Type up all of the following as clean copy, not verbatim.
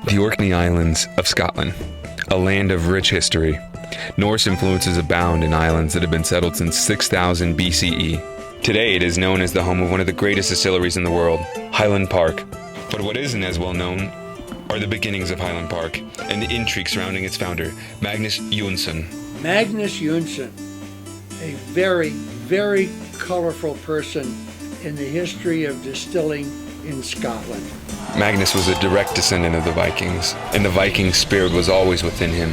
The Orkney Islands of Scotland, a land of rich history. Norse influences abound in islands that have been settled since 6000 BCE. Today it is known as the home of one of the greatest distilleries in the world, Highland Park. But what isn't as well known are the beginnings of Highland Park and the intrigue surrounding its founder, Magnus Johansson. Magnus Johansson, a very, very colorful person in the history of distilling in Scotland. Magnus was a direct descendant of the Vikings, and the Viking spirit was always within him.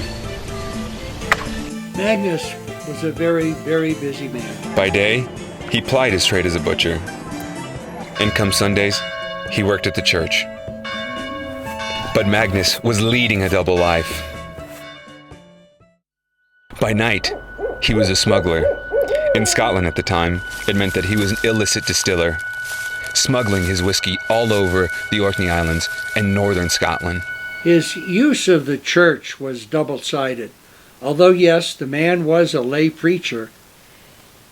Magnus was a very, very busy man. By day, he plied his trade as a butcher, and come Sundays, he worked at the church. But Magnus was leading a double life. By night, he was a smuggler. In Scotland at the time, it meant that he was an illicit distiller, smuggling his whiskey all over the Orkney Islands and northern Scotland. His use of the church was double-sided. Although, yes, the man was a lay preacher,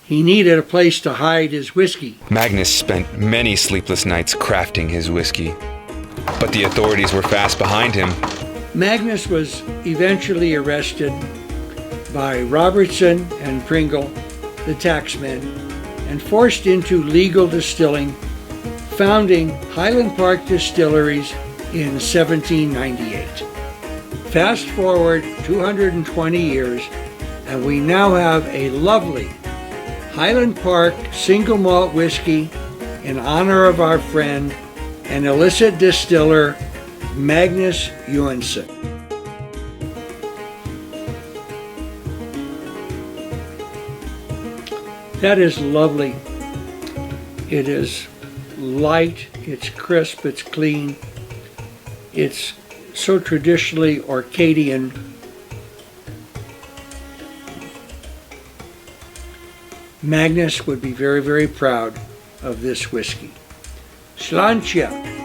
he needed a place to hide his whiskey. Magnus spent many sleepless nights crafting his whiskey, but the authorities were fast behind him. Magnus was eventually arrested by Robertson and Pringle, the taxmen, and forced into legal distilling, founding Highland Park Distilleries in 1798. Fast forward 220 years, and we now have a lovely Highland Park single malt whiskey in honor of our friend and illicit distiller Magnus Johansson. That is lovely. It is light, it's crisp, it's clean. It's so traditionally Orcadian. Magnus would be very, very proud of this whiskey. Sláinte!